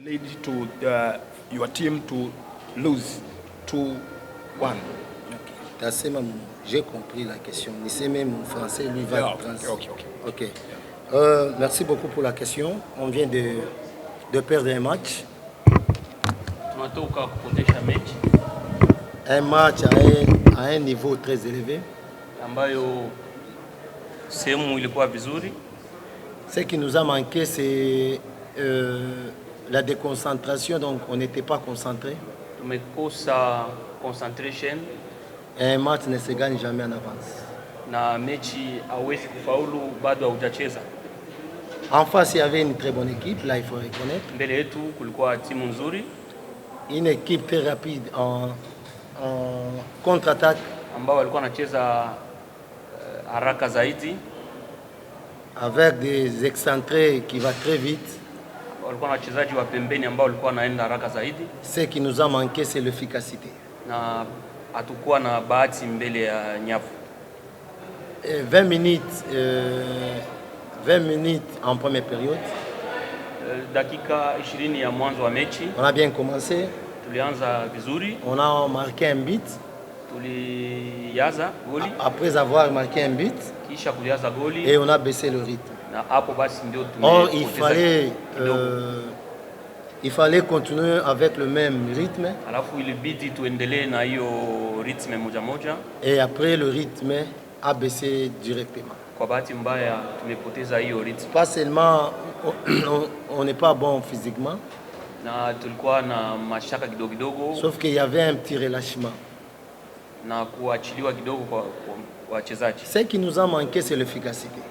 lead to your team to lose 2-1? J'ai compris la question. C'est même mon français, lui va Ok. Merci beaucoup pour la question. On vient de perdre un match. Un match à un niveau très élevé. Ce qui nous a manqué, c'est la déconcentration, donc on n'était pas concentré. Un match ne se gagne jamais en avance. En face, il y avait une très bonne équipe, là il faut reconnaître. Une équipe très rapide en contre-attaque. Avec des excentrés qui vont très vite. Ce qui nous a manqué, c'est l'efficacité. 20 minutes en première période. On a bien commencé. On a marqué un but. Après avoir marqué un but, et on a baissé le rythme. Or, il fallait continuer avec le même rythme. Et après, le rythme a baissé directement. Pas seulement on n'est pas bon physiquement, sauf qu'il y avait un petit relâchement. Ce qui nous a manqué, c'est l'efficacité.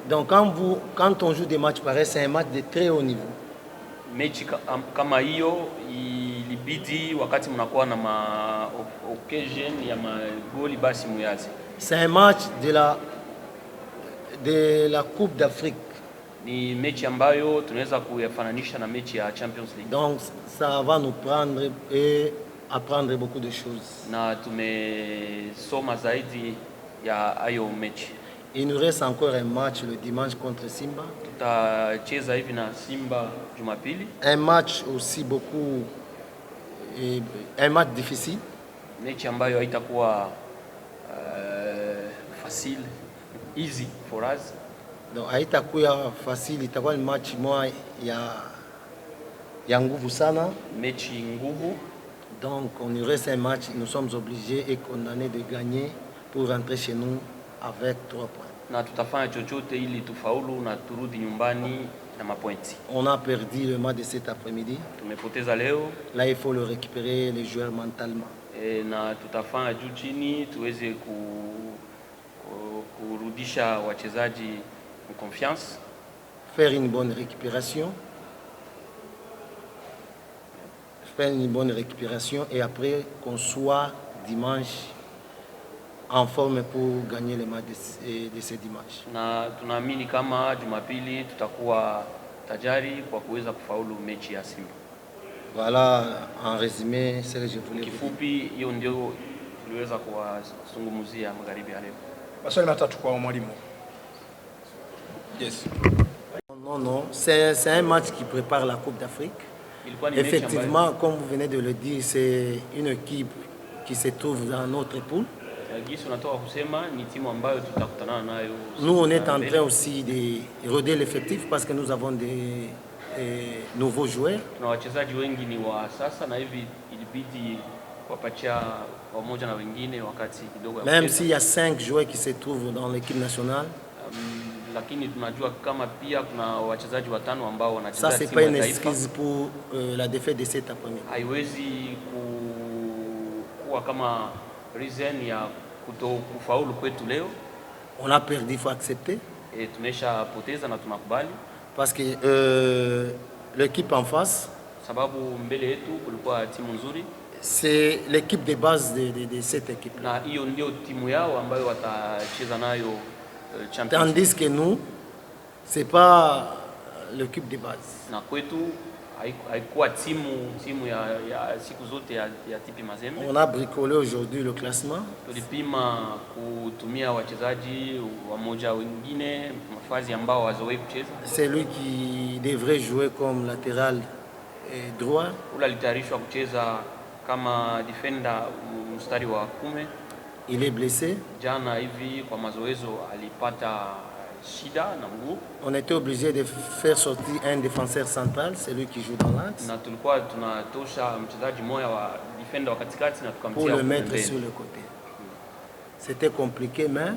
Donc quand on joue des matchs pareils, c'est un match de très haut niveau. C'est un match de la Coupe d'Afrique. Donc ça va nous prendre et apprendre beaucoup de choses. Il nous reste encore un match le dimanche contre Simba. Un match aussi beaucoup, un match difficile. Easy for us. Donc haitakuwa facile, itakuwa ni match moja ya nguvu sana. Mechi nguvu. Donc on nous reste un match, nous sommes obligés et condamnés de gagner pour rentrer chez nous avec 3 points. Na tutafanya chochote ili tufaulu na turudi nyumbani na mapointi. On a perdu le match de cet après-midi. Tumepoteza leo. Là il faut le récupérer les joueurs mentalement. Na tutafanya juu chini tuweze kurudisha wachezaji en confiance. Faire une bonne récupération. Faire une bonne récupération et après qu'on soit dimanche en forme pour gagner le match de ce dimanche. Na tunaamini kama Jumapili tutakuwa tajari kwa kuweza kufaulu mechi ya Simba. Voilà en résumé ce que je voulais dire. Kifupi hiyo ndio tuliweza kuwazungumzia magharibi ya leo. Maswali matatu kwa mwalimu. Yes. Non, c'est un match qui prépare la Coupe d'Afrique. Effectivement, comme vous venez de le dire, c'est une équipe qui se trouve dans notre poule. Nous, on est en train aussi de roder l'effectif parce que nous avons des nouveaux joueurs. Même s'il y a 5 joueurs qui se trouvent dans l'équipe nationale, ça c'est pas une excuse pour la défaite de cet après-midi. On a perdu, il faut accepter. Parce que l'équipe en face, c'est l'équipe de base de cette équipe. Tandis que nous, ce n'est pas l'équipe de base. haikuwa timu ya siku zote ya TP Mazembe. On a bricolé aujourd'hui le classement. Tulipima kutumia wachezaji wamoja wengine mafazi ambao wazoei kucheza. C'est lui qui devrait jouer comme latéral droit. Ula alitayarishwa kucheza kama defender mstari wa 10. Il est blessé. Jana hivi kwa mazoezo alipata shida na mguu. On était obligé de faire sortir un défenseur central, c'est lui qui joue dans l'axe. Na tulikuwa tunatosha mchezaji mmoja wa defender wa katikati na tukamtia pour le mettre sur le côté. C'était compliqué, mais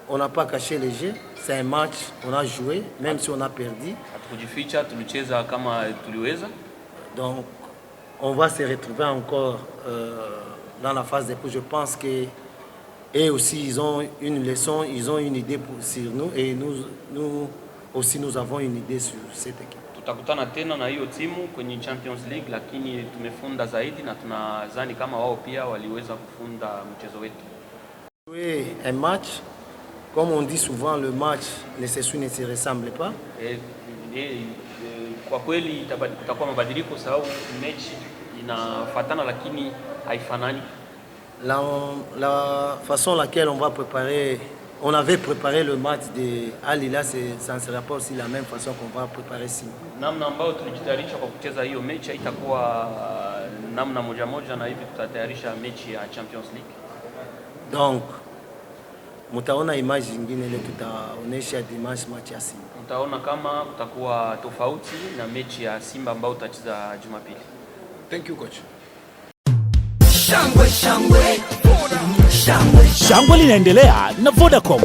on n'a pas caché les jeux. C'est un match, on a joué, même si on a perdu. Hatukujificha, tulicheza kama tuliweza. Donc, on va se retrouver encore dans la phase de poule. Je pense que et aussi ils ont une leçon, ils ont une idée sur nous et nous aussi nous avons une idée sur cette équipe. Tutakutana tena na hiyo timu kwenye Champions League, lakini tumefunda zaidi na tunadhani kama wao pia waliweza kufunda mchezo wetu. Jouer un match, comme on dit souvent, le match ne se ressemble pas. Kwa kweli kutakuwa mabadiliko sababu mechi inafuatana lakini haifanani. La façon laquelle on va préparer, on avait préparé le match de Al Hilal, ça ne sera pas aussi la même façon qu'on va préparer Simba. Namna ambayo tulijitayarisha kwa kucheza hiyo mechi itakuwa namna moja na hivi tutatayarisha mechi ya Champions League. Donc mtaona image nyingine ile tutaonesha dimanche match ya Simba. Mtaona kama utakuwa tofauti na mechi ya Simba ambayo utacheza Jumapili. Thank you coach. Shangwe linaendelea na Vodacom.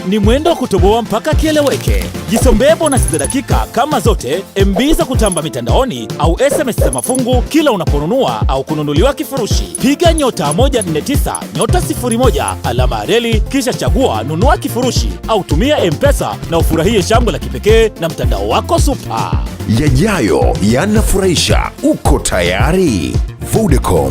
Ni mwendo wa kutoboa mpaka kieleweke. Jisombee bonus za dakika kama zote, MB za kutamba mitandaoni au SMS za mafungu kila unaponunua au kununuliwa kifurushi. Piga *149 *01 alama ya reli kisha chagua nunua kifurushi au tumia M-Pesa na ufurahie shangwe la kipekee na mtandao wako super. Yajayo yanafurahisha. Uko tayari? Vodacom.